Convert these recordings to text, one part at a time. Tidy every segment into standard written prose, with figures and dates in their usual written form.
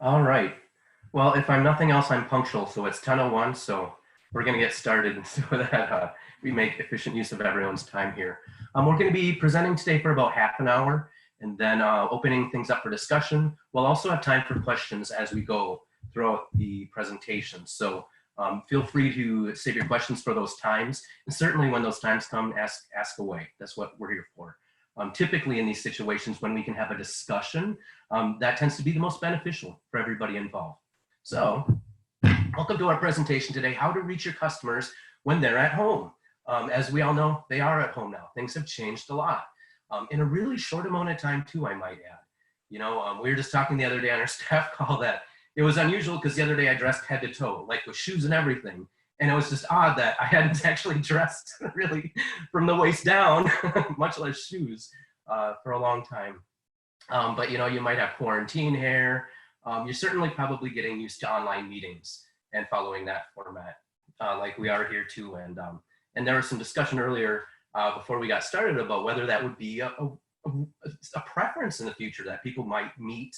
All right. Well, if I'm nothing else, I'm punctual. So it's 10:01. So we're going to get started so that we make efficient use of everyone's time here. We're going to be presenting today for about half an hour and then opening things up for discussion. We'll also have time for questions as we go throughout the presentation. So feel free to save your questions for those times. And certainly when those times come, ask away. That's what we're here for. Typically in these situations when we can have a discussion, that tends to be the most beneficial for everybody involved. So welcome to our presentation today, how to reach your customers when they're at home. As we all know, they are at home now. Things have changed a lot in a really short amount of time too, I might add. You know, we were just talking the other day on our staff call that it was unusual because the other day I dressed head to toe, like with shoes and everything. And it was just odd that I hadn't actually dressed really from the waist down, much less shoes, for a long time. But you know, you might have quarantine hair. You're certainly probably getting used to online meetings and following that format, like we are here too. And there was some discussion earlier before we got started about whether that would be a preference in the future that people might meet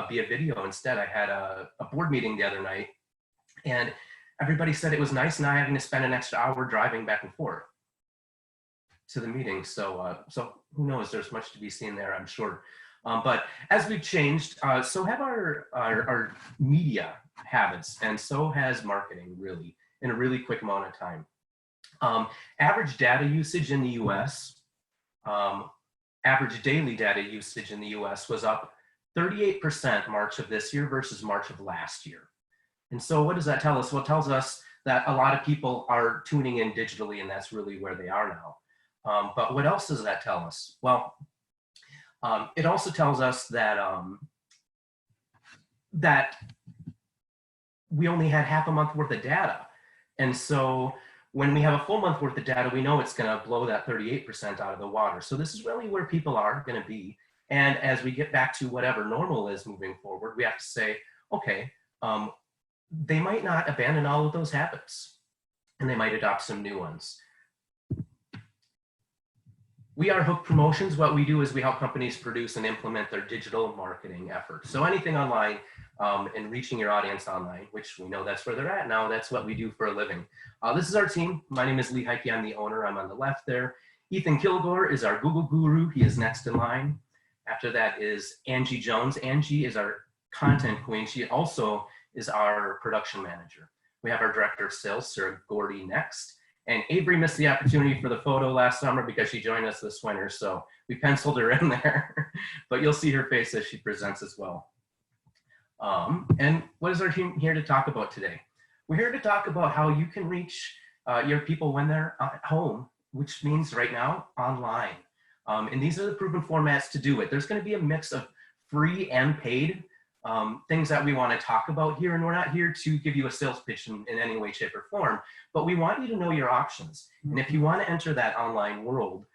via video instead. I had a board meeting the other night, and everybody said it was nice not having to spend an extra hour driving back and forth to the meeting. So who knows, there's much to be seen there, I'm sure. But as we've changed, so have our media habits, and so has marketing really in a really quick amount of time. Average data usage in the US, average daily data usage in the US was up 38% March of this year versus March of last year. And so what does that tell us? Well, it tells us that a lot of people are tuning in digitally, and that's really where they are now. But what else does that tell us? Well, it also tells us that that we only had half a month worth of data. And so when we have a full month worth of data, we know it's going to blow that 38% out of the water. So this is really where people are going to be. And as we get back to whatever normal is moving forward, we have to say, okay, they might not abandon all of those habits, and they might adopt some new ones. We are Hook Promotions. What we do is we help companies produce and implement their digital marketing efforts. So anything online and reaching your audience online, which we know that's where they're at now. That's what we do for a living. This is our team. My name is Lee Heike. I'm the owner. I'm on the left there. Ethan Kilgore is our Google guru. He is next in line. After that is Angie Jones. Angie is our content queen. She also is our production manager. We have our director of sales, Sarah Gordy, next. And Avery missed the opportunity for the photo last summer because she joined us this winter, so we penciled her in there. But you'll see her face as she presents as well. And what is our team here to talk about today? We're here to talk about how you can reach your people when they're at home, which means right now, online. And these are the proven formats to do it. There's going to be a mix of free and paid things that we want to talk about here, and we're not here to give you a sales pitch in any way, shape, or form, but we want you to know your options. And if you want to enter that online world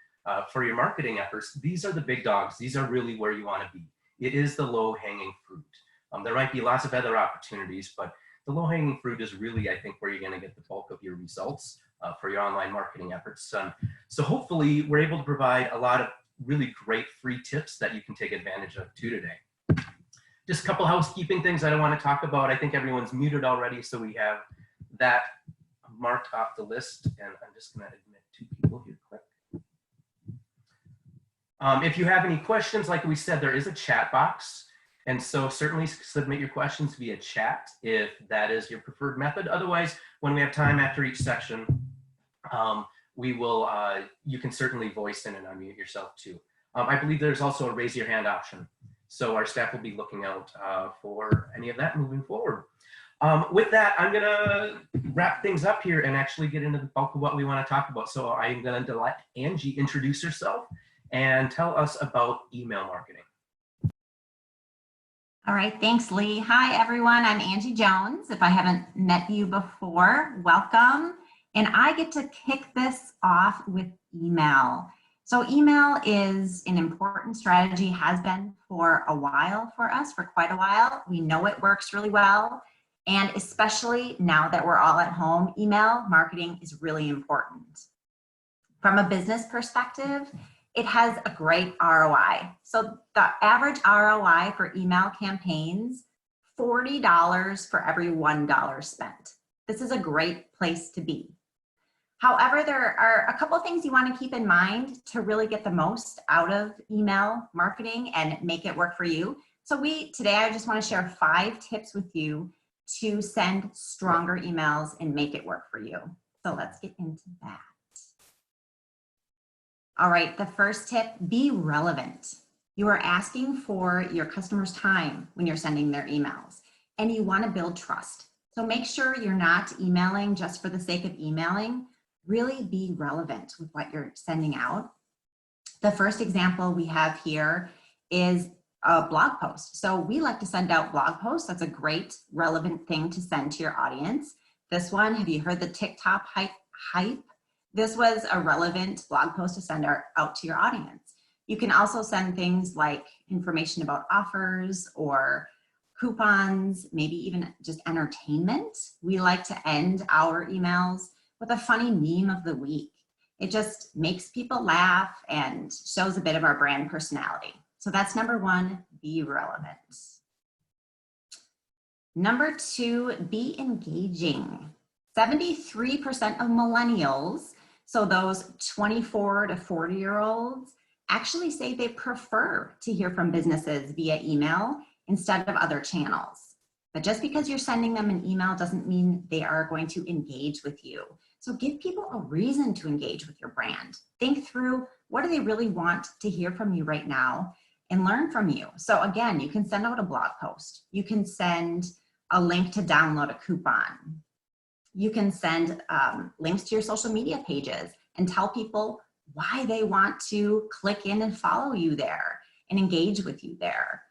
for your marketing efforts, these are the big dogs. These are really where you want to be. It is the low-hanging fruit. There might be lots of other opportunities, but the low-hanging fruit is really, I think, where you're going to get the bulk of your results for your online marketing efforts. So hopefully we're able to provide a lot of really great free tips that you can take advantage of too today. Just a couple housekeeping things I don't want to talk about. I think everyone's muted already, so we have that marked off the list. And I'm just going to admit 2 people here quick. If you have any questions, like we said, there is a chat box. And so certainly submit your questions via chat if that is your preferred method. Otherwise, when we have time after each section, we will, you can certainly voice in and unmute yourself too. I believe there's also a raise your hand option. So our staff will be looking out for any of that moving forward. With that, I'm gonna wrap things up here and actually get into the bulk of what we wanna talk about. So I'm gonna let Angie introduce herself and tell us about email marketing. All right, thanks, Lee. Hi, everyone. I'm Angie Jones. If I haven't met you before, welcome. And I get to kick this off with email. So email is an important strategy, has been for a while for us, for quite a while. We know it works really well. And especially now that we're all at home, email marketing is really important. From a business perspective, it has a great ROI. So the average ROI for email campaigns $40 for every $1 spent. This is a great place to be. However, there are a couple of things you want to keep in mind to really get the most out of email marketing and make it work for you. So today I just want to share 5 tips with you to send stronger emails and make it work for you. So let's get into that. All right, the first tip, be relevant. You are asking for your customers' time when you're sending their emails, and you want to build trust. So make sure you're not emailing just for the sake of emailing. Really be relevant with what you're sending out. The first example we have here is a blog post. So we like to send out blog posts. That's a great relevant thing to send to your audience. This one, have you heard the TikTok hype? This was a relevant blog post to send out to your audience. You can also send things like information about offers or coupons, maybe even just entertainment. We like to end our emails with a funny meme of the week. It just makes people laugh and shows a bit of our brand personality. So that's number 1, be relevant. Number 2, be engaging. 73% of millennials, so those 24 to 40-year-olds, actually say they prefer to hear from businesses via email instead of other channels. But just because you're sending them an email doesn't mean they are going to engage with you. So give people a reason to engage with your brand. Think through, what do they really want to hear from you right now, and learn from you. So again, you can send out a blog post. You can send a link to download a coupon. You can send links to your social media pages and tell people why they want to click in and follow you there and engage with you there.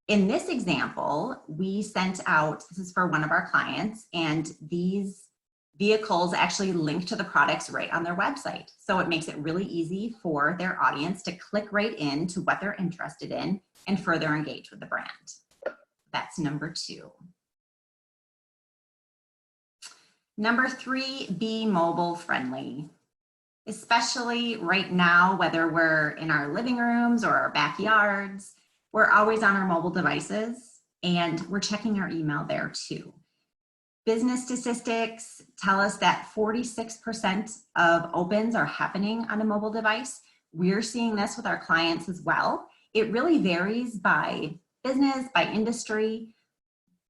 In this example, we sent out, this is for one of our clients, and these vehicles actually link to the products right on their website. So it makes it really easy for their audience to click right into what they're interested in and further engage with the brand. That's number 2. Number 3, be mobile friendly. Especially right now, whether we're in our living rooms or our backyards, we're always on our mobile devices and we're checking our email there too. Business statistics tell us that 46% of opens are happening on a mobile device. We're seeing this with our clients as well. It really varies by business, by industry,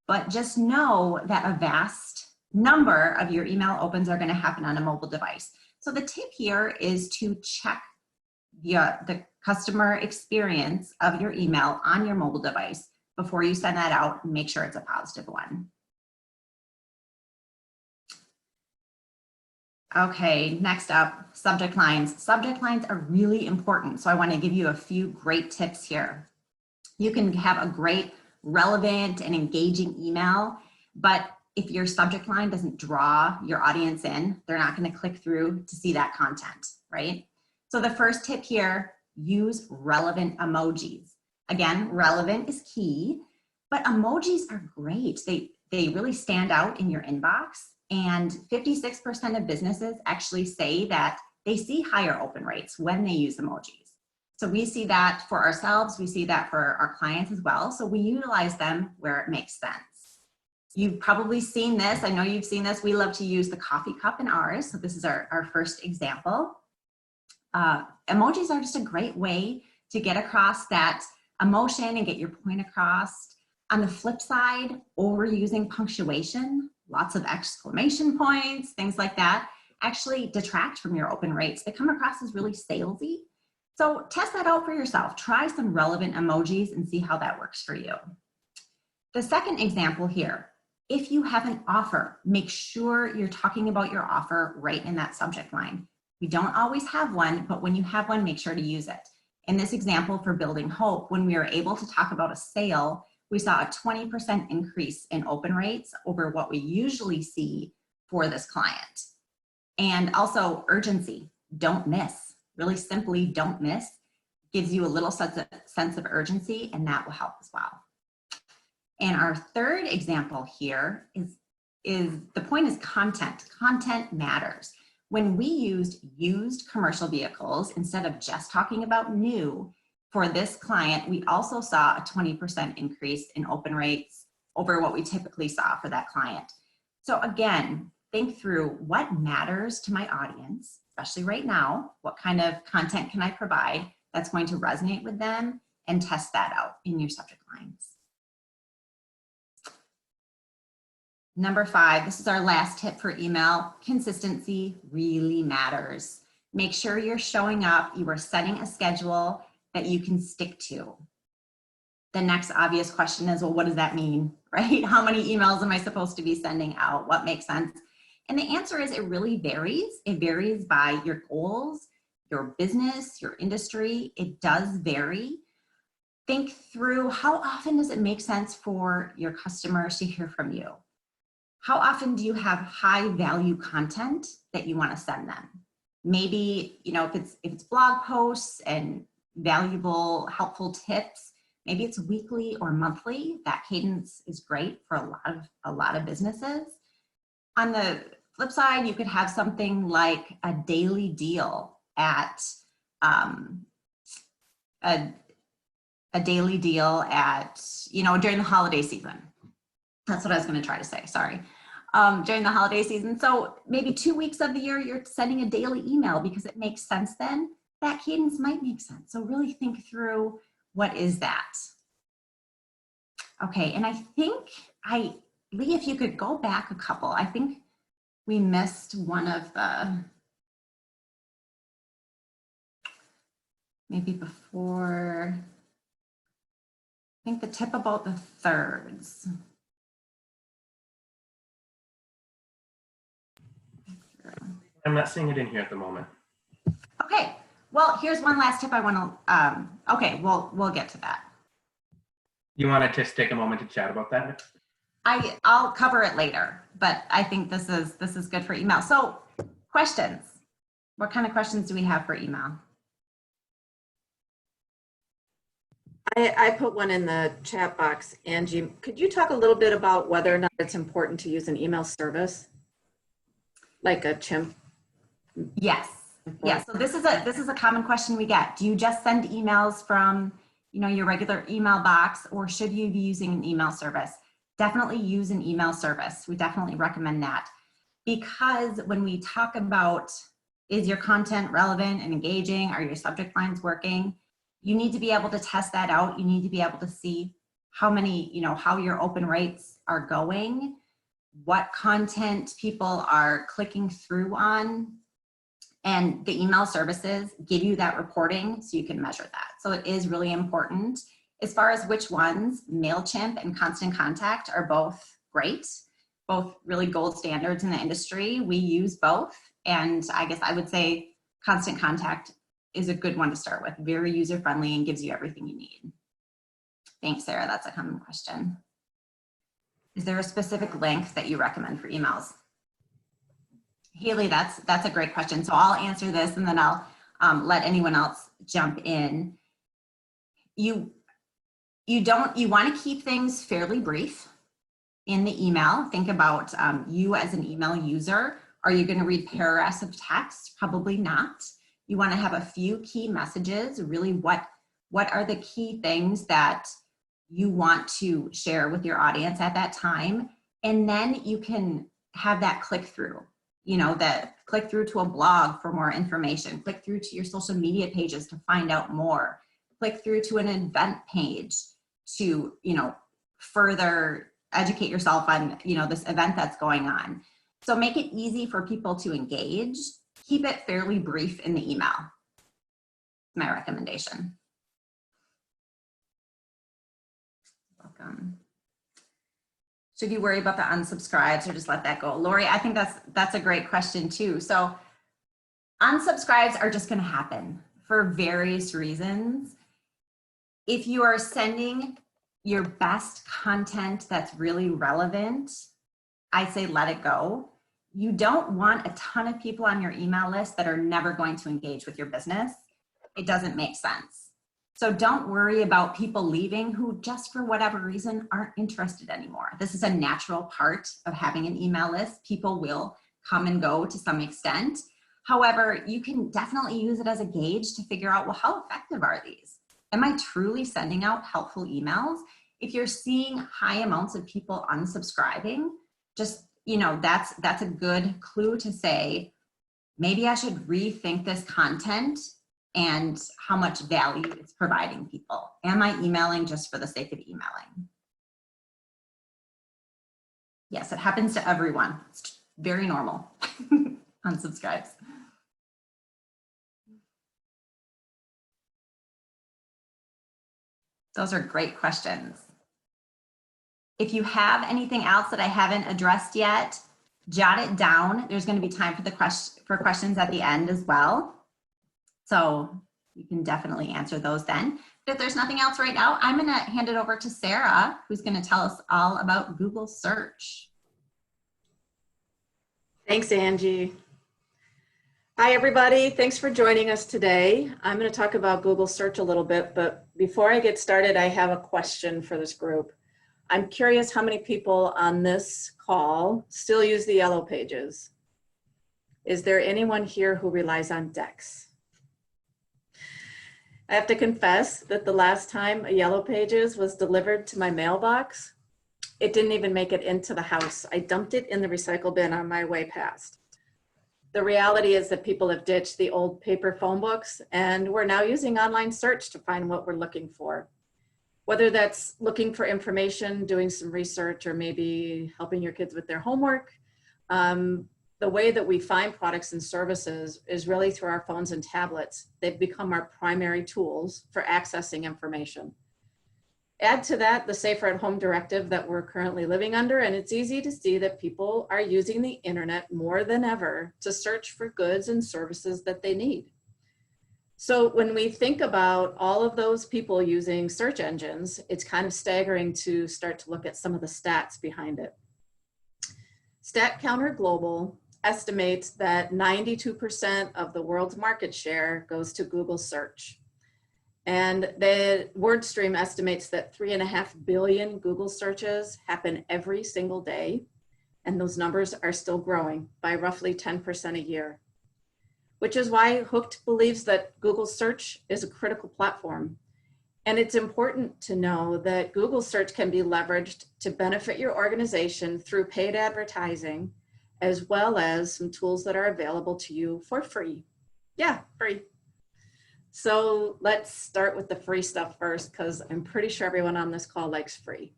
but just know that a vast number of your email opens are going to happen on a mobile device. So the tip here is to check the customer experience of your email on your mobile device before you send that out and make sure it's a positive one. Okay, next up, subject lines. Subject lines are really important, so I want to give you a few great tips here. You can have a great, relevant, and engaging email, but if your subject line doesn't draw your audience in, they're not going to click through to see that content, right? So the first tip here, use relevant emojis. Again, relevant is key, but emojis are great. They really stand out in your inbox. And 56% of businesses actually say that they see higher open rates when they use emojis. So we see that for ourselves, we see that for our clients as well. So we utilize them where it makes sense. You've probably seen this. I know you've seen this. We love to use the coffee cup in ours. So this is our first example. Emojis are just a great way to get across that emotion and get your point across. On the flip side, overusing punctuation, lots of exclamation points, things like that, actually detract from your open rates. They come across as really salesy. So test that out for yourself. Try some relevant emojis and see how that works for you. The second example here, if you have an offer, make sure you're talking about your offer right in that subject line. We don't always have one, but when you have one, make sure to use it. In this example for Building Hope, when we were able to talk about a sale, we saw a 20% increase in open rates over what we usually see for this client. And also urgency, don't miss. Really simply, don't miss. Gives you a little sense of urgency, and that will help as well. And our third example here is the point is content. Content matters. When we used commercial vehicles, instead of just talking about new, for this client, we also saw a 20% increase in open rates over what we typically saw for that client. So again, think through what matters to my audience, especially right now. What kind of content can I provide that's going to resonate with them, and test that out in your subject lines. Number 5, this is our last tip for email. Consistency really matters. Make sure you're showing up, you are setting a schedule that you can stick to. The next obvious question is, well, what does that mean, right? How many emails am I supposed to be sending out? What makes sense? And the answer is it really varies. It varies by your goals, your business, your industry. It does vary. Think through, how often does it make sense for your customers to hear from you? How often do you have high value content that you want to send them? Maybe, if it's blog posts and valuable, helpful tips, maybe it's weekly or monthly. That cadence is great for a lot of businesses. On the flip side, you could have something like a daily deal at a daily deal at, during the holiday season. That's what I was going to try to say, sorry. During the holiday season. So maybe 2 weeks of the year, you're sending a daily email because it makes sense then. That cadence might make sense. So really think through, what is that? Okay, and I think, Lee, if you could go back a couple, I think we missed one of the, maybe before, I think the tip about the thirds. I'm not seeing it in here at the moment. Okay, well, here's one last tip I want to, okay, we'll get to that. You want to just take a moment to chat about that? I'll cover it later, but I think this is good for email. So questions, what kind of questions do we have for email? I put one in the chat box. Angie, could you talk a little bit about whether or not it's important to use an email service? Like a chimp? Yes. Yeah. So this is a common question we get. Do you just send emails from, your regular email box, or should you be using an email service? Definitely use an email service. We definitely recommend that, because when we talk about, is your content relevant and engaging? Are your subject lines working? You need to be able to test that out. You need to be able to see how many, how your open rates are going, what content people are clicking through on, and the email services give you that reporting so you can measure that. So it is really important. As far as which ones, MailChimp and Constant Contact are both great, both really gold standards in the industry. We use both, and I guess I would say Constant Contact is a good one to start with. Very user-friendly and gives you everything you need. Thanks, Sarah. That's a common question. Is there a specific length that you recommend for emails? Haley, that's a great question. So I'll answer this, and then I'll let anyone else jump in. You want to keep things fairly brief in the email. Think about you as an email user. Are you going to read paragraphs of text? Probably not. You want to have a few key messages. Really, what are the key things that you want to share with your audience at that time? And then you can have that click through. That click through to a blog for more information, click through to your social media pages to find out more, click through to an event page to, further educate yourself on, this event that's going on. So make it easy for people to engage. Keep it fairly brief in the email. My recommendation. Welcome. Should you worry about the unsubscribes or just let that go? Lori, I think that's a great question too. So unsubscribes are just going to happen for various reasons. If you are sending your best content that's really relevant, I say let it go. You don't want a ton of people on your email list that are never going to engage with your business. It doesn't make sense. So don't worry about people leaving who just for whatever reason aren't interested anymore. This is a natural part of having an email list. People will come and go to some extent. However, you can definitely use it as a gauge to figure out, well, how effective are these? Am I truly sending out helpful emails? if you're seeing high amounts of people unsubscribing, just, you know, that's a good clue to say, maybe I should rethink this content and how much value it's providing people. Am I emailing just for the sake of emailing? Yes, it happens to everyone. It's very normal. Unsubscribes. Those are great questions. If you have anything else that I haven't addressed yet, jot it down. There's going to be time for questions at the end as well. So you can definitely answer those then. But if there's nothing else right now, I'm going to hand it over to Sarah, who's going to tell us all about Google search. Thanks, Angie. Hi, everybody. Thanks for joining us today. I'm going to talk about Google search a little bit, but before I get started, I have a question for this group. I'm curious how many people on this call still use the yellow pages. Is there anyone here who relies on Dex? I have to confess that the last time a yellow pages was delivered to my mailbox, it didn't even make it into the house. I dumped it in the recycle bin on my way past. The reality is that people have ditched the old paper phone books and we're now using online search to find what we're looking for. Whether that's looking for information, doing some research, or maybe helping your kids with their homework, the way that we find products and services is really through our phones and tablets. They've become our primary tools for accessing information. Add to that the safer at home directive that we're currently living under, and it's easy to see that people are using the internet more than ever to search for goods and services that they need. So when we think about all of those people using search engines, it's kind of staggering to start to look at some of the stats behind it. StatCounter Global estimates that 92% of the world's market share goes to Google search. And the WordStream estimates that 3.5 billion Google searches happen every single day. And those numbers are still growing by roughly 10% a year, which is why Hooked believes that Google search is a critical platform. And it's important to know that Google search can be leveraged to benefit your organization through paid advertising, as well as some tools that are available to you for free. Yeah, free. So let's start with the free stuff first, because I'm pretty sure everyone on this call likes free.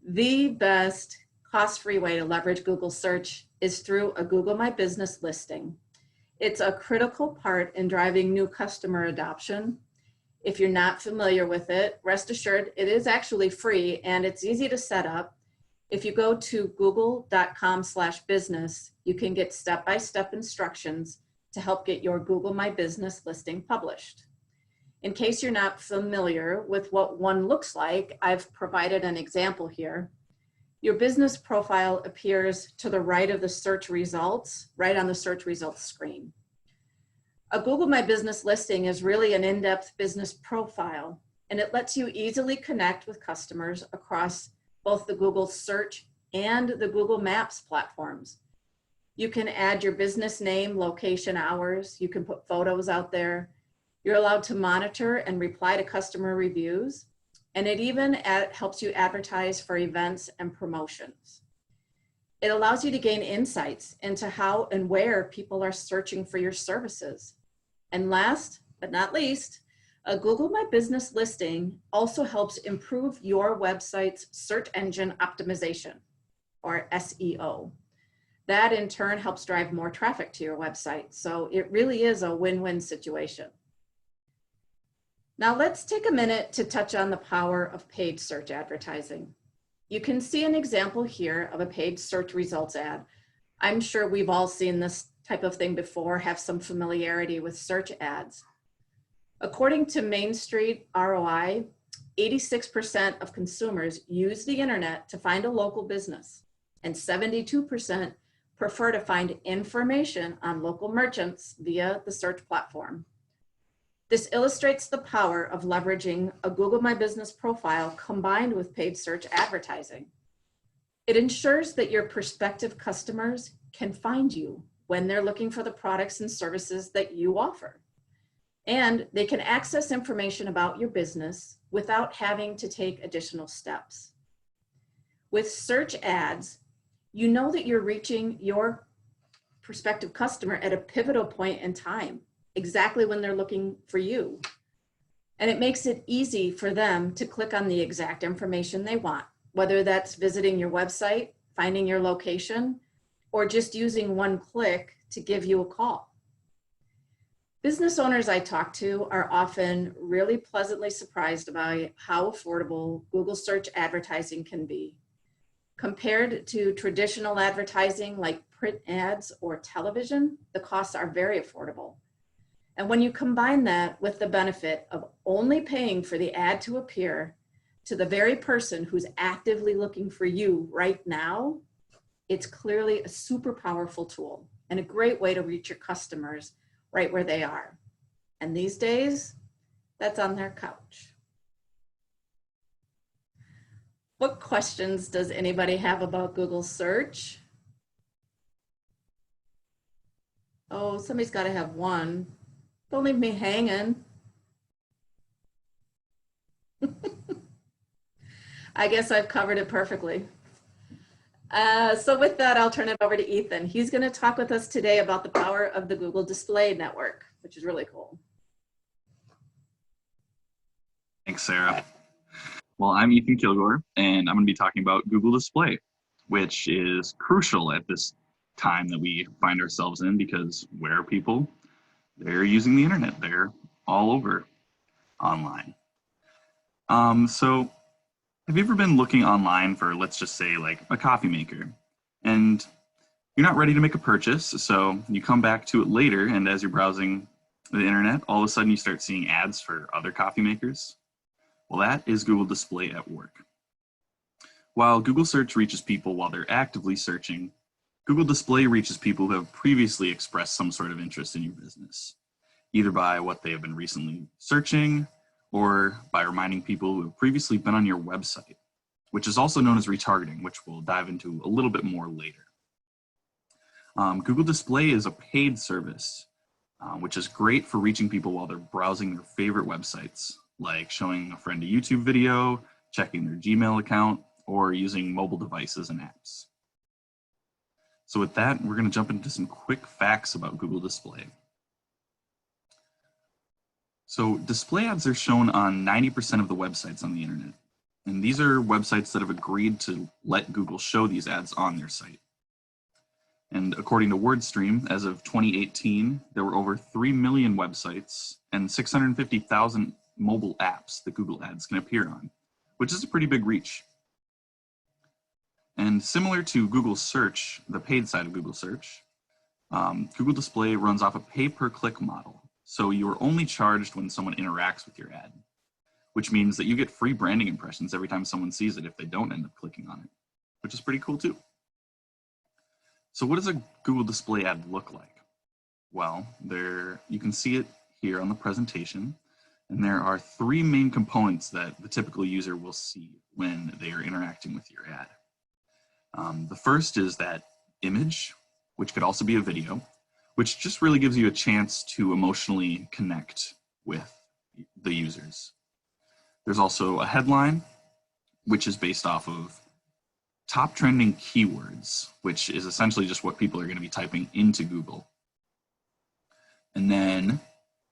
The best cost-free way to leverage Google search is through a Google My Business listing. It's a critical part in driving new customer adoption. If you're not familiar with it, rest assured it is actually free and it's easy to set up. If you go to google.com/business, you can get step-by-step instructions to help get your Google My Business listing published. In case you're not familiar with what one looks like, I've provided an example here. Your business profile appears to the right of the search results, right on the search results screen. A Google My Business listing is really an in-depth business profile, and it lets you easily connect with customers across both the Google Search and the Google Maps platforms. You can add your business name, location, hours. You can put photos out there. You're allowed to monitor and reply to customer reviews. And it even helps you advertise for events and promotions. It allows you to gain insights into how and where people are searching for your services. And last but not least, a Google My Business listing also helps improve your website's search engine optimization, or SEO. That in turn helps drive more traffic to your website. So it really is a win-win situation. Now let's take a minute to touch on the power of paid search advertising. You can see an example here of a paid search results ad. I'm sure we've all seen this type of thing before, have some familiarity with search ads. According to Main Street ROI, 86% of consumers use the internet to find a local business, and 72% prefer to find information on local merchants via the search platform. This illustrates the power of leveraging a Google My Business profile combined with paid search advertising. It ensures that your prospective customers can find you when they're looking for the products and services that you offer. And they can access information about your business without having to take additional steps. With search ads, you know that you're reaching your prospective customer at a pivotal point in time, exactly when they're looking for you. And it makes it easy for them to click on the exact information they want, whether that's visiting your website, finding your location, or just using one click to give you a call. Business owners I talk to are often really pleasantly surprised by how affordable Google search advertising can be. Compared to traditional advertising like print ads or television, the costs are very affordable. And when you combine that with the benefit of only paying for the ad to appear to the very person who's actively looking for you right now, it's clearly a super powerful tool and a great way to reach your customers right where they are. And these days, that's on their couch. What questions does anybody have about Google search? Oh, somebody's got to have one. Don't leave me hanging. I guess I've covered it perfectly. So with that, I'll turn it over to Ethan. He's going to talk with us today about the power of the Google Display Network, which is really cool. Thanks, Sarah. Well, I'm Ethan Kilgore, and I'm going to be talking about Google Display, which is crucial at this time that we find ourselves in, because where are people? They're using the internet. They're all over online. So have you ever been looking online for, let's just say, like a coffee maker, and you're not ready to make a purchase, so you come back to it later, and as you're browsing the internet, all of a sudden you start seeing ads for other coffee makers? Well, that is Google Display at work. While Google Search reaches people while they're actively searching, Google Display reaches people who have previously expressed some sort of interest in your business, either by what they have been recently searching or by reminding people who have previously been on your website, which is also known as retargeting, which we'll dive into a little bit more later. Google Display is a paid service, which is great for reaching people while they're browsing their favorite websites, like showing a friend a YouTube video, checking their Gmail account, or using mobile devices and apps. So with that, we're going to jump into some quick facts about Google Display. So display ads are shown on 90% of the websites on the internet. And these are websites that have agreed to let Google show these ads on their site. And according to WordStream, as of 2018, there were over 3 million websites and 650,000 mobile apps that Google Ads can appear on, which is a pretty big reach. And similar to Google Search, the paid side of Google Search, Google Display runs off a pay-per-click model. So you are only charged when someone interacts with your ad, which means that you get free branding impressions every time someone sees it if they don't end up clicking on it, which is pretty cool too. So what does a Google Display ad look like? Well, you can see it here on the presentation, and there are 3 main components that the typical user will see when they are interacting with your ad. The first is that image, which could also be a video, which just really gives you a chance to emotionally connect with the users. There's also a headline, which is based off of top trending keywords, which is essentially just what people are going to be typing into Google. And then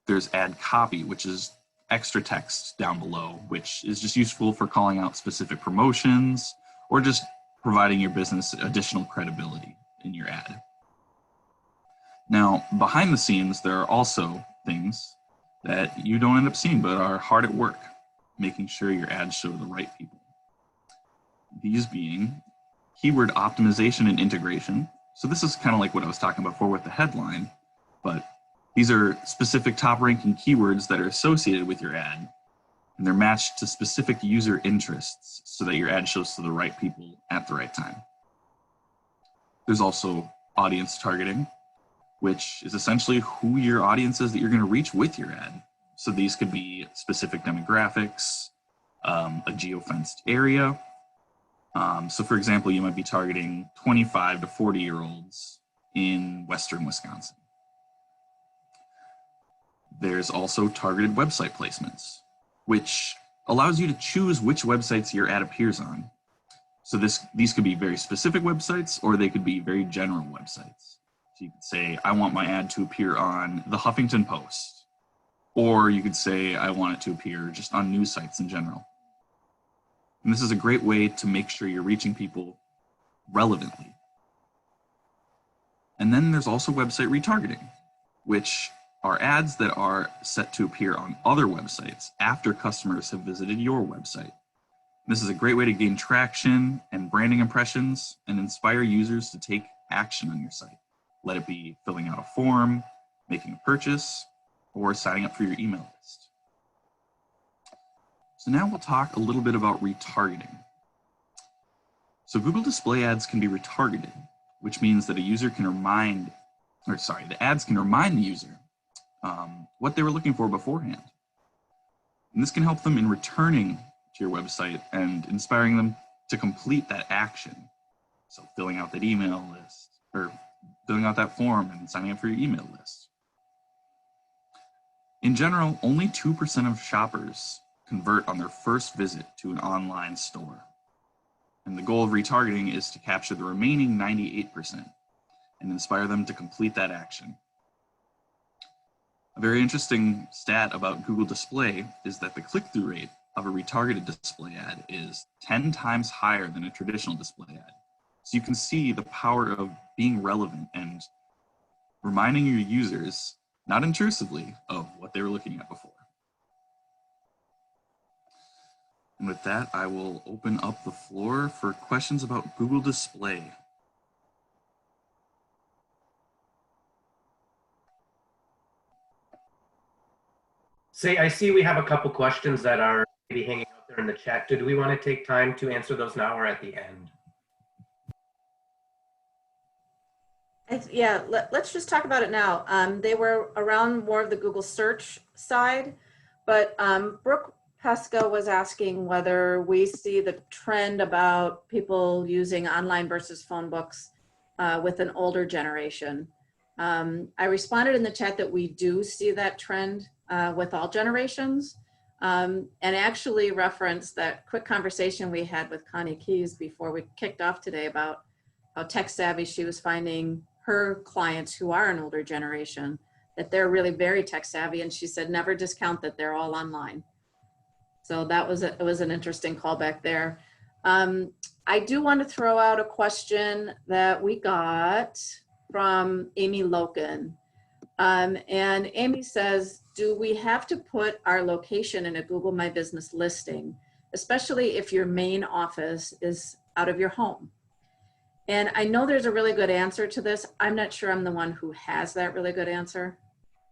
there's ad copy, which is extra text down below, which is just useful for calling out specific promotions or just providing your business additional credibility in your ad. Now, behind the scenes, there are also things that you don't end up seeing but are hard at work, making sure your ads show the right people. These being keyword optimization and integration. So this is kind of like what I was talking about before with the headline, but these are specific top ranking keywords that are associated with your ad, and they're matched to specific user interests so that your ad shows to the right people at the right time. There's also audience targeting, which is essentially who your audience is that you're going to reach with your ad. So these could be specific demographics, a geo-fenced area. So for example, you might be targeting 25 to 40-year-olds in Western Wisconsin. There's also targeted website placements, which allows you to choose which websites your ad appears on. So these could be very specific websites, or they could be very general websites. So you could say, I want my ad to appear on the Huffington Post, or you could say, I want it to appear just on news sites in general. And this is a great way to make sure you're reaching people relevantly. And then there's also website retargeting, which are ads that are set to appear on other websites after customers have visited your website. This is a great way to gain traction and branding impressions and inspire users to take action on your site. Let it be filling out a form, making a purchase, or signing up for your email list. So now we'll talk a little bit about retargeting. So Google Display ads can be retargeted, which means that the ads can remind the user what they were looking for beforehand. And this can help them in returning to your website and inspiring them to complete that action. So filling out that email list, or filling out that form and signing up for your email list. In general, only 2% of shoppers convert on their first visit to an online store. And the goal of retargeting is to capture the remaining 98% and inspire them to complete that action. A very interesting stat about Google Display is that the click-through rate of a retargeted display ad is 10 times higher than a traditional display ad. So you can see the power of being relevant and reminding your users, not intrusively, of what they were looking at before. And with that, I will open up the floor for questions about Google Display. I see we have a couple questions that are maybe hanging out there in the chat. Do we want to take time to answer those now or at the end? Yeah, let's just talk about it now. They were around more of the Google search side, but Brooke Pesca was asking whether we see the trend about people using online versus phone books with an older generation. I responded in the chat that we do see that trend with all generations, and actually referenced that quick conversation we had with Connie Keys before we kicked off today about how tech savvy she was finding her clients who are an older generation, that they're really very tech savvy, and she said never discount that they're all online. So that was it was an interesting callback there. I do want to throw out a question that we got from Amy Loken. And Amy says, do we have to put our location in a Google My Business listing, especially if your main office is out of your home? And I know there's a really good answer to this. I'm not sure I'm the one who has that really good answer.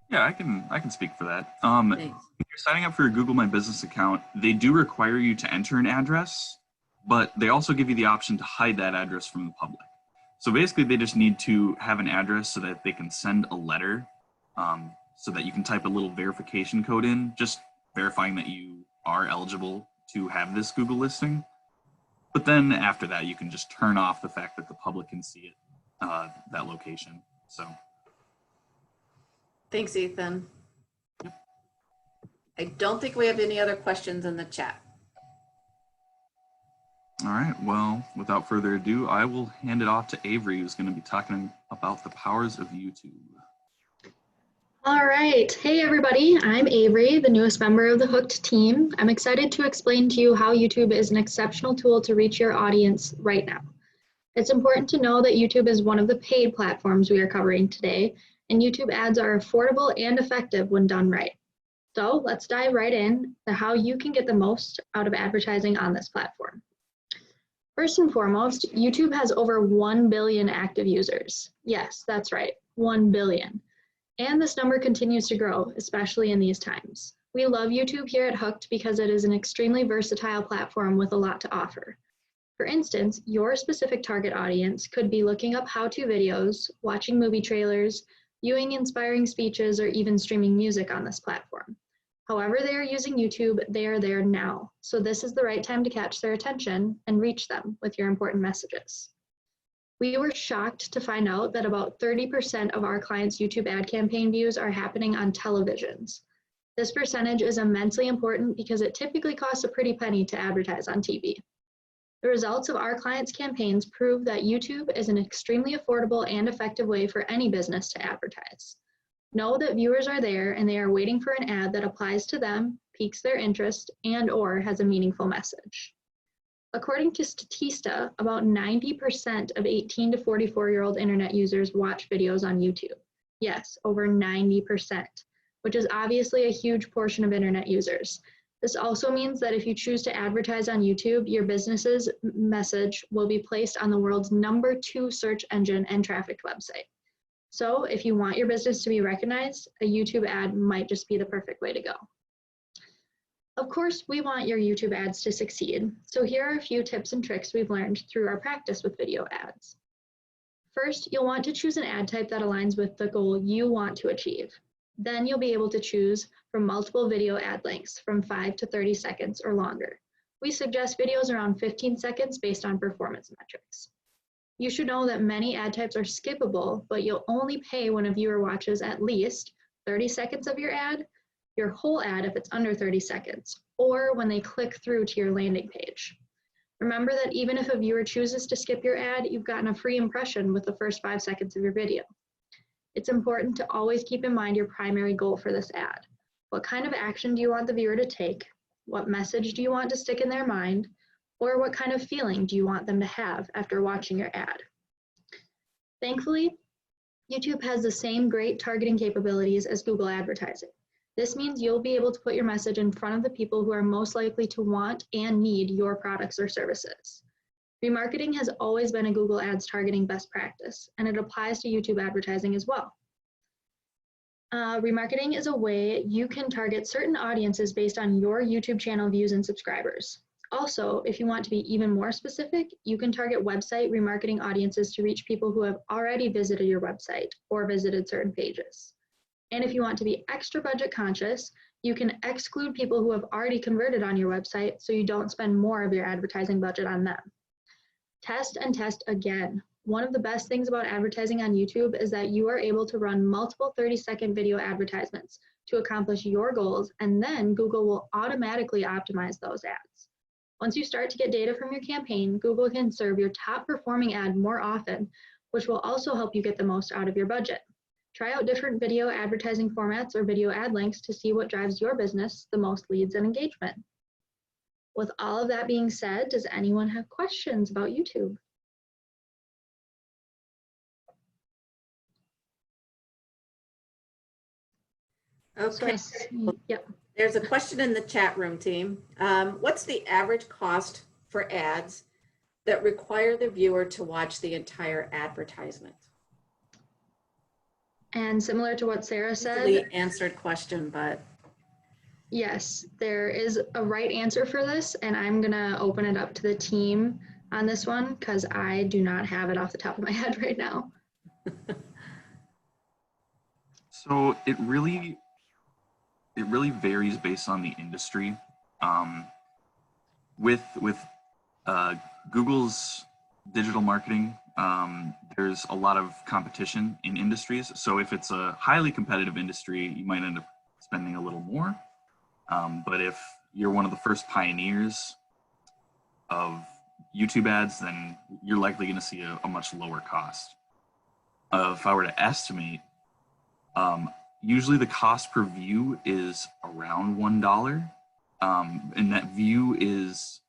Yeah, I can speak for that. If you're signing up for your Google My Business account, they do require you to enter an address, but they also give you the option to hide that address from the public. So basically, they just need to have an address so that they can send a letter, so that you can type a little verification code in, just verifying that you are eligible to have this Google listing. But then after that, you can just turn off the fact that the public can see it, that location. So. Thanks, Ethan. Yep. I don't think we have any other questions in the chat. All right, well, without further ado, I will hand it off to Avery, who's going to be talking about the powers of YouTube. All right. Hey, everybody. I'm Avery, the newest member of the Hooked team. I'm excited to explain to you how YouTube is an exceptional tool to reach your audience right now. It's important to know that YouTube is one of the paid platforms we are covering today, and YouTube ads are affordable and effective when done right. So let's dive right in to how you can get the most out of advertising on this platform. First and foremost, YouTube has over 1 billion active users. Yes, that's right, 1 billion. And this number continues to grow, especially in these times. We love YouTube here at Hooked because it is an extremely versatile platform with a lot to offer. For instance, your specific target audience could be looking up how-to videos, watching movie trailers, viewing inspiring speeches, or even streaming music on this platform. However they are using YouTube, they are there now. So this is the right time to catch their attention and reach them with your important messages. We were shocked to find out that about 30% of our clients' YouTube ad campaign views are happening on televisions. This percentage is immensely important because it typically costs a pretty penny to advertise on TV. The results of our clients' campaigns prove that YouTube is an extremely affordable and effective way for any business to advertise. Know that viewers are there and they are waiting for an ad that applies to them, piques their interest, and/or has a meaningful message. According to Statista, about 90% of 18 to 44-year-old internet users watch videos on YouTube. Yes, over 90%, which is obviously a huge portion of internet users. This also means that if you choose to advertise on YouTube, your business's message will be placed on the world's #2 search engine and trafficked website. So if you want your business to be recognized, a YouTube ad might just be the perfect way to go. Of course, we want your YouTube ads to succeed, so here are a few tips and tricks we've learned through our practice with video ads. First, you'll want to choose an ad type that aligns with the goal you want to achieve. Then you'll be able to choose from multiple video ad lengths from 5 to 30 seconds or longer. We suggest videos around 15 seconds based on performance metrics. You should know that many ad types are skippable, but you'll only pay when a viewer watches at least 30 seconds of your ad, your whole ad if it's under 30 seconds, or when they click through to your landing page. Remember that even if a viewer chooses to skip your ad, you've gotten a free impression with the first 5 seconds of your video. It's important to always keep in mind your primary goal for this ad. What kind of action do you want the viewer to take? What message do you want to stick in their mind? Or what kind of feeling do you want them to have after watching your ad? Thankfully, YouTube has the same great targeting capabilities as Google advertising. This means you'll be able to put your message in front of the people who are most likely to want and need your products or services. Remarketing has always been a Google Ads targeting best practice, and it applies to YouTube advertising as well. Remarketing is a way you can target certain audiences based on your YouTube channel views and subscribers. Also, if you want to be even more specific, you can target website remarketing audiences to reach people who have already visited your website or visited certain pages. And if you want to be extra budget conscious, you can exclude people who have already converted on your website so you don't spend more of your advertising budget on them. Test and test again. One of the best things about advertising on YouTube is that you are able to run multiple 30-second video advertisements to accomplish your goals, and then Google will automatically optimize those ads. Once you start to get data from your campaign, Google can serve your top performing ad more often, which will also help you get the most out of your budget. Try out different video advertising formats or video ad lengths to see what drives your business the most leads and engagement. With all of that being said, does anyone have questions about YouTube? Okay, Yep. there's a question in the chat room, team. What's the average cost for ads that require the viewer to watch the entire advertisement? And similar to what Sarah said, Easily answered question, but yes, there is a right answer for this, and I'm gonna open it up to the team on this one because I do not have it off the top of my head right now. So it really varies based on the industry. With Google's digital marketing, there's a lot of competition in industries. So if it's a highly competitive industry, you might end up spending a little more. But if you're one of the first pioneers of YouTube ads, then you're likely going to see a much lower cost. If I were to estimate, usually the cost per view is around $1, and that view is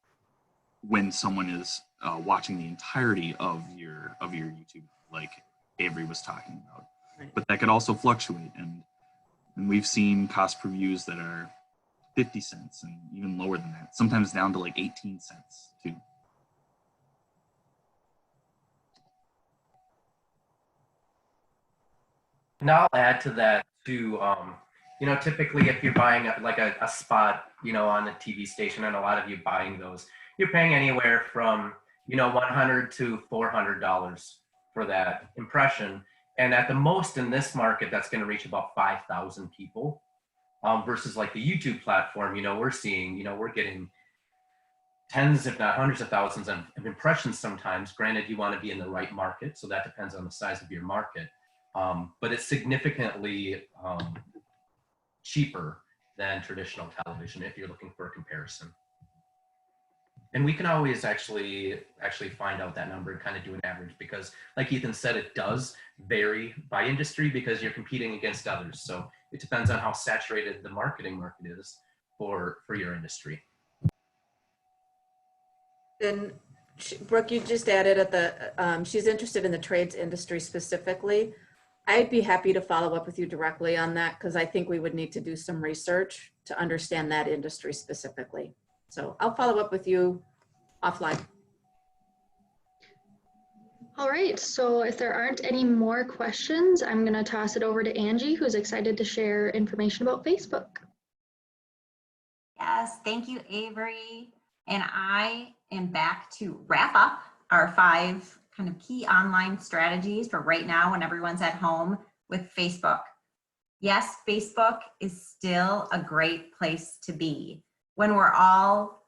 when someone is watching the entirety of your YouTube, like Avery was talking about. Right. But that could also fluctuate, and we've seen cost per views that are 50 cents and even lower than that, sometimes down to like 18 cents too. And I'll add to that too. Typically if you're buying like a spot, on a TV station, and a lot of you buying those, you're paying anywhere from, $100 to $400 for that impression. And at the most in this market, that's going to reach about 5,000 people versus like the YouTube platform, we're seeing, we're getting tens, if not hundreds of thousands of impressions sometimes. Granted, you want to be in the right market, so that depends on the size of your market. But it's significantly cheaper than traditional television if you're looking for a comparison. And we can always actually find out that number and kind of do an average, because like Ethan said, it does vary by industry because you're competing against others. So it depends on how saturated the market is for your industry. And Brooke, you just added at the, she's interested in the trades industry specifically. I'd be happy to follow up with you directly on that, because I think we would need to do some research to understand that industry specifically. So I'll follow up with you offline. All right, so if there aren't any more questions, I'm going to toss it over to Angie, who's excited to share information about Facebook. Yes, thank you, Avery. And I am back to wrap up our 5 kind of key online strategies for right now when everyone's at home with Facebook. Yes, Facebook is still a great place to be. When we're all,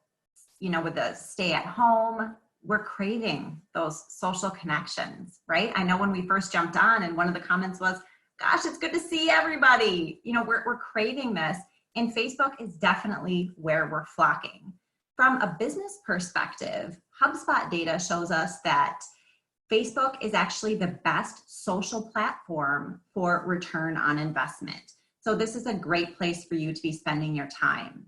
with the stay at home, we're craving those social connections, right? I know when we first jumped on and one of the comments was, gosh, it's good to see everybody. We're craving this, and Facebook is definitely where we're flocking. From a business perspective, HubSpot data shows us that Facebook is actually the best social platform for return on investment. So this is a great place for you to be spending your time.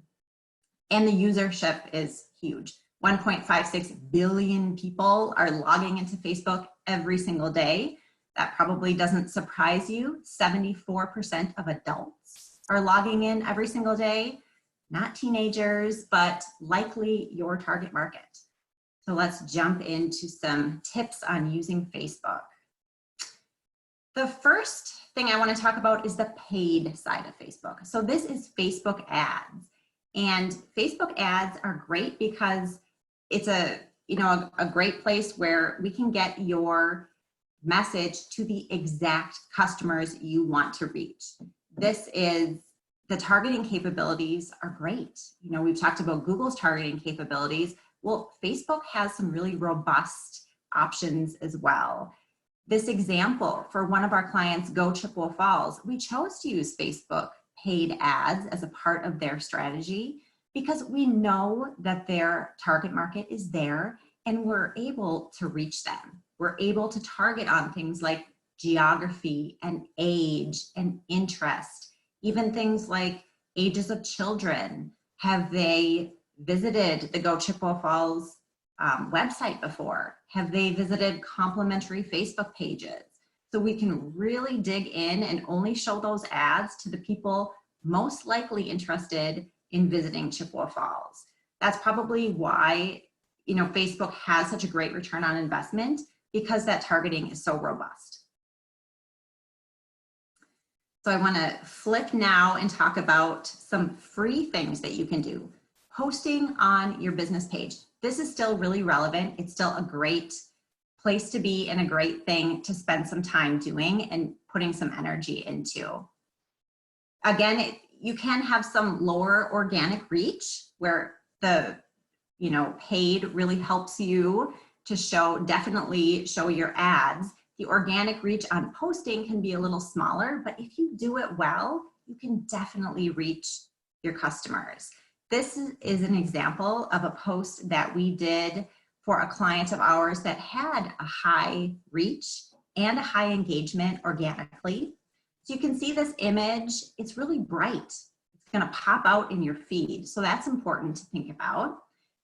And the usership is huge. 1.56 billion people are logging into Facebook every single day. That probably doesn't surprise you. 74% of adults are logging in every single day. Not teenagers, but likely your target market. So let's jump into some tips on using Facebook. The first thing I want to talk about is the paid side of Facebook. So this is Facebook ads. And Facebook ads are great because it's a great place where we can get your message to the exact customers you want to reach. The targeting capabilities are great. We've talked about Google's targeting capabilities. Well, Facebook has some really robust options as well. This example for one of our clients, Go Chippewa Falls, we chose to use Facebook paid ads as a part of their strategy because we know that their target market is there and we're able to reach them. We're able to target on things like geography and age and interest, even things like ages of children. Have they visited the Go Chippewa Falls website before? Have they visited complimentary Facebook pages? So we can really dig in and only show those ads to the people most likely interested in visiting Chippewa Falls. That's probably why Facebook has such a great return on investment, because that targeting is so robust. So I want to flip now and talk about some free things that you can do. Posting on your business page. This is still really relevant. It's still a great place to be and a great thing to spend some time doing and putting some energy into. Again, you can have some lower organic reach where the paid really helps you to definitely show your ads. The organic reach on posting can be a little smaller, but if you do it well, you can definitely reach your customers. This is an example of a post that we did for a client of ours that had a high reach and a high engagement organically. So you can see this image, it's really bright. It's going to pop out in your feed. So that's important to think about.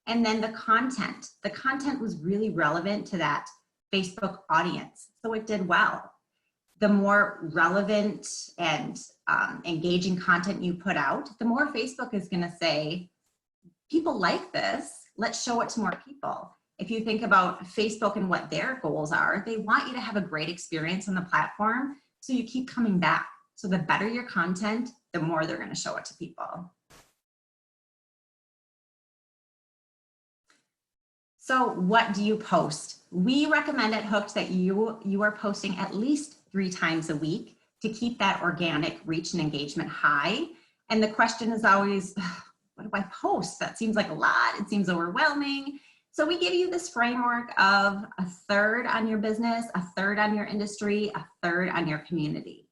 And then the content was really relevant to that Facebook audience. So it did well. The more relevant and engaging content you put out, the more Facebook is going to say, people like this, let's show it to more people. If you think about Facebook and what their goals are, they want you to have a great experience on the platform, so you keep coming back. So the better your content, the more they're going to show it to people. So what do you post? We recommend at Hooked that you are posting at least 3 times a week to keep that organic reach and engagement high. And the question is always, what do I post? That seems like a lot. It seems overwhelming. So we give you this framework of a third on your business, a third on your industry, a third on your community.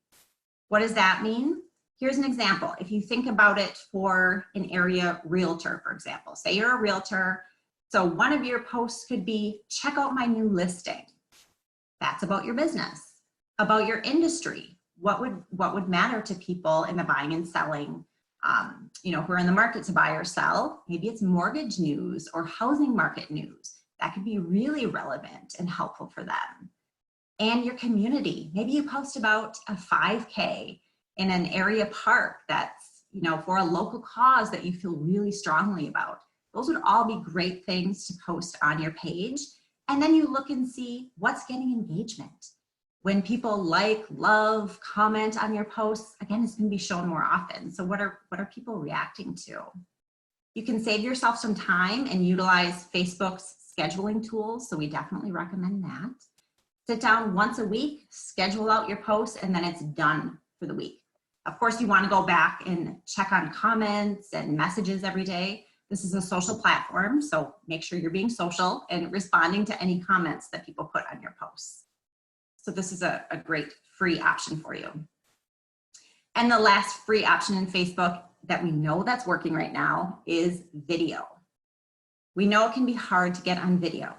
What does that mean? Here's an example. If you think about it for an area realtor, for example, say you're a realtor. So one of your posts could be, check out my new listing. That's about your business. About your industry. What would matter to people in the buying and selling, who are in the market to buy or sell? Maybe it's mortgage news or housing market news. That could be really relevant and helpful for them. And your community. Maybe you post about a 5K in an area park that's, for a local cause that you feel really strongly about. Those would all be great things to post on your page. And then you look and see what's getting engagement. When people like, love, comment on your posts, again, it's going to be shown more often. So what are people reacting to? You can save yourself some time and utilize Facebook's scheduling tools. So we definitely recommend that. Sit down once a week, schedule out your posts, and then it's done for the week. Of course, you want to go back and check on comments and messages every day. This is a social platform, so make sure you're being social and responding to any comments that people put on your posts. So this is a great free option for you. And the last free option in Facebook that we know that's working right now is video. We know it can be hard to get on video.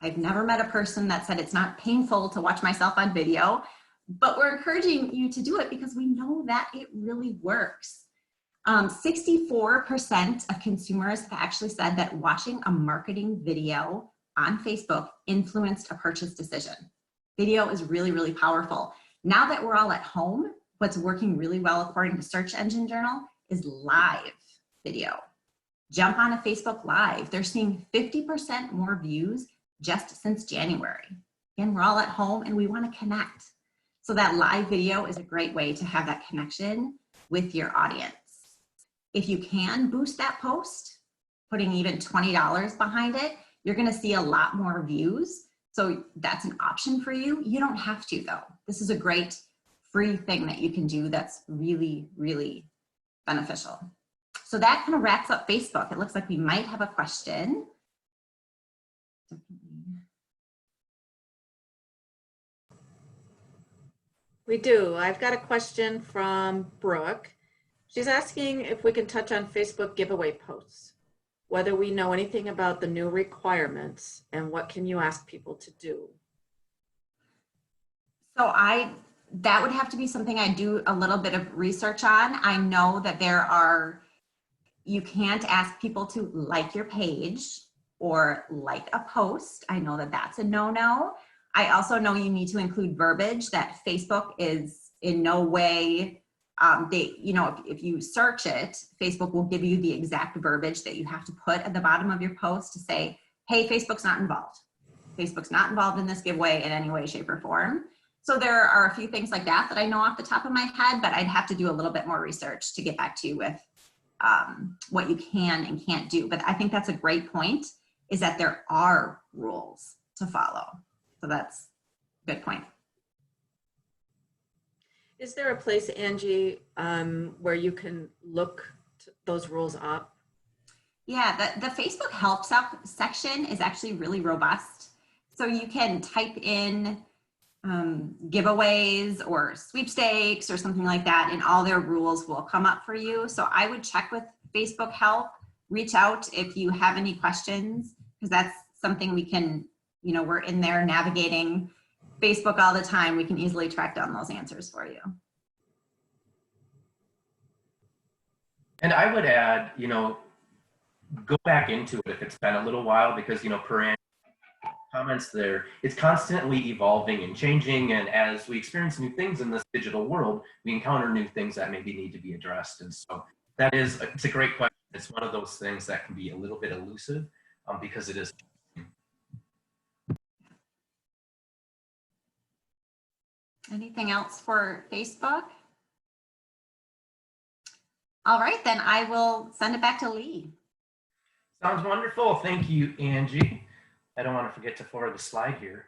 I've never met a person that said it's not painful to watch myself on video, but we're encouraging you to do it because we know that it really works. 64% of consumers have actually said that watching a marketing video on Facebook influenced a purchase decision. Video is really, really powerful. Now that we're all at home, what's working really well according to Search Engine Journal is live video. Jump on a Facebook Live. They're seeing 50% more views just since January. Again, we're all at home and we want to connect. So that live video is a great way to have that connection with your audience. If you can boost that post, putting even $20 behind it, you're going to see a lot more views. So that's an option for you. You don't have to though. This is a great free thing that you can do that's really, really beneficial. So that kind of wraps up Facebook. It looks like we might have a question. We do. I've got a question from Brooke. She's asking if we can touch on Facebook giveaway posts, whether we know anything about the new requirements and what can you ask people to do? So that would have to be something I do a little bit of research on. I know that you can't ask people to like your page or like a post. I know that that's a no-no. I also know you need to include verbiage that Facebook is in no way, if you search it, Facebook will give you the exact verbiage that you have to put at the bottom of your post to say, hey, Facebook's not involved. Facebook's not involved in this giveaway in any way, shape, or form. So there are a few things like that I know off the top of my head, but I'd have to do a little bit more research to get back to you with what you can and can't do. But I think that's a great point, is that there are rules to follow. So that's a good point. Is there a place, Angie, where you can look those rules up? Yeah, the Facebook Help section is actually really robust. So you can type in giveaways or sweepstakes or something like that, and all their rules will come up for you. So I would check with Facebook Help, reach out if you have any questions, because that's something we can, we're in there navigating Facebook all the time. We can easily track down those answers for you. And I would add, go back into it if it's been a little while, because, per comments there, it's constantly evolving and changing. And as we experience new things in this digital world, we encounter new things that maybe need to be addressed. And so it's a great question. It's one of those things that can be a little bit elusive because it is. Anything else for Facebook? All right, then I will send it back to Lee. Sounds wonderful. Thank you, Angie. I don't want to forget to forward the slide here.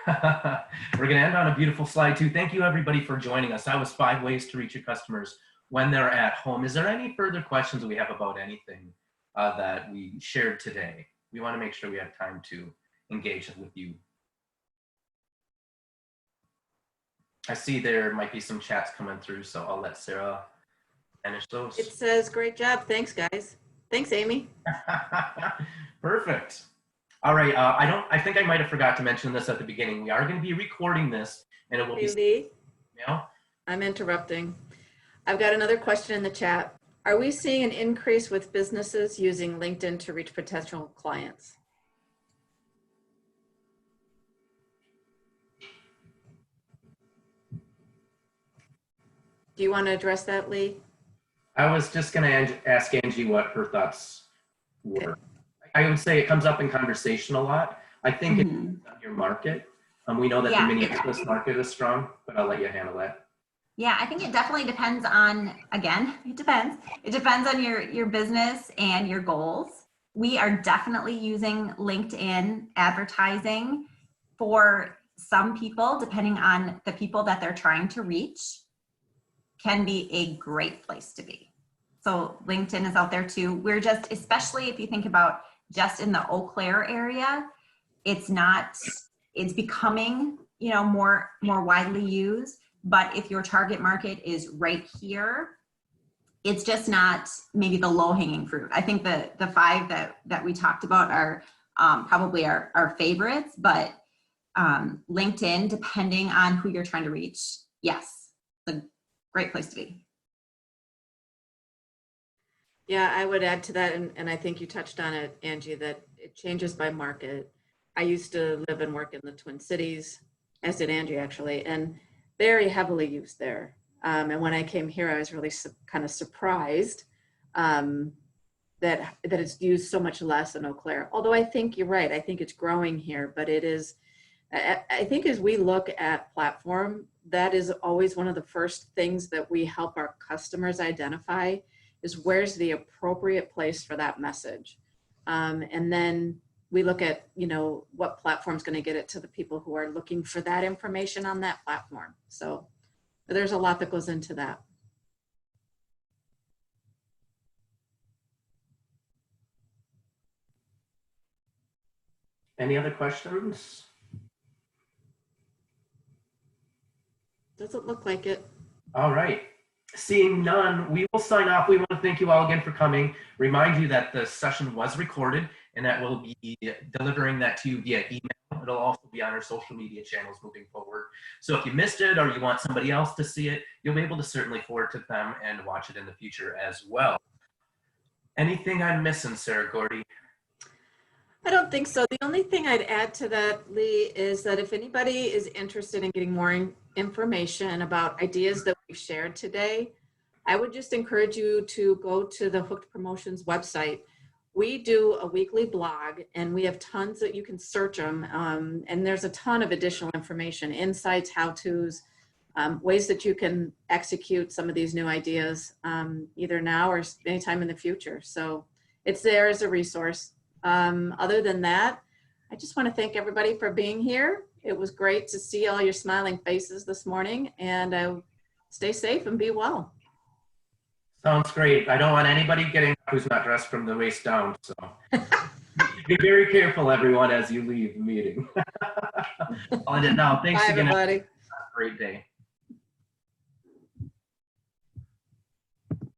We're going to end on a beautiful slide too. Thank you everybody for joining us. That was 5 ways to reach your customers when they're at home. Is there any further questions we have about anything that we shared today? We want to make sure we have time to engage with you. I see there might be some chats coming through, so I'll let Sarah finish those. It says, great job. Thanks, guys. Thanks, Amy. Perfect. All right. I think I might have forgot to mention this at the beginning. We are going to be recording this, and it will Hey, be. Lee, Yeah. I'm interrupting. I've got another question in the chat. Are we seeing an increase with businesses using LinkedIn to reach potential clients? Do you want to address that, Lee? I was just going to ask Angie what her thoughts were. Okay. I would say it comes up in conversation a lot. I think it Mhm. depends on your market. We know that Yeah. the Minneapolis market is strong, but I'll let you handle that. Yeah, I think it definitely depends on, again, it depends. It depends on your business and your goals. We are definitely using LinkedIn advertising for some people, depending on the people that they're trying to reach, can be a great place to be. So LinkedIn is out there too. We're just, especially if you think about just in the Eau Claire area, it's becoming, more widely used. But if your target market is right here, it's just not maybe the low hanging fruit. I think the 5 that we talked about are probably our favorites, but LinkedIn, depending on who you're trying to reach, yes, it's a great place to be. Yeah, I would add to that, and I think you touched on it, Angie, that it changes by market. I used to live and work in the Twin Cities, as did Angie actually, and very heavily used there. And when I came here, I was really kind of surprised that it's used so much less in Eau Claire. Although I think you're right, I think it's growing here, but it is, I think as we look at platform, that is always one of the first things that we help our customers identify is where's the appropriate place for that message. And then we look at, what platform's going to get it to the people who are looking for that information on that platform. So there's a lot that goes into that. Any other questions? Doesn't look like it. All right. Seeing none, we will sign off. We want to thank you all again for coming. Remind you that the session was recorded and that we'll be delivering that to you via email. It'll also be on our social media channels moving forward. So if you missed it or you want somebody else to see it, you'll be able to certainly forward to them and watch it in the future as well. Anything I'm missing, Sarah Gordy? I don't think so. The only thing I'd add to that, Lee, is that if anybody is interested in getting more information about ideas that we've shared today, I would just encourage you to go to the Hooked Promotions website. We do a weekly blog and we have tons that you can search them. And there's a ton of additional information, insights, how-tos, ways that you can execute some of these new ideas either now or anytime in the future. So it's there as a resource. Other than that, I just want to thank everybody for being here. It was great to see all your smiling faces this morning, and stay safe and be well. Sounds great. I don't want anybody getting up who's not dressed from the waist down, so be very careful, everyone, as you leave the meeting. I'll end it now. Thanks Bye, again. everybody. Have a great day.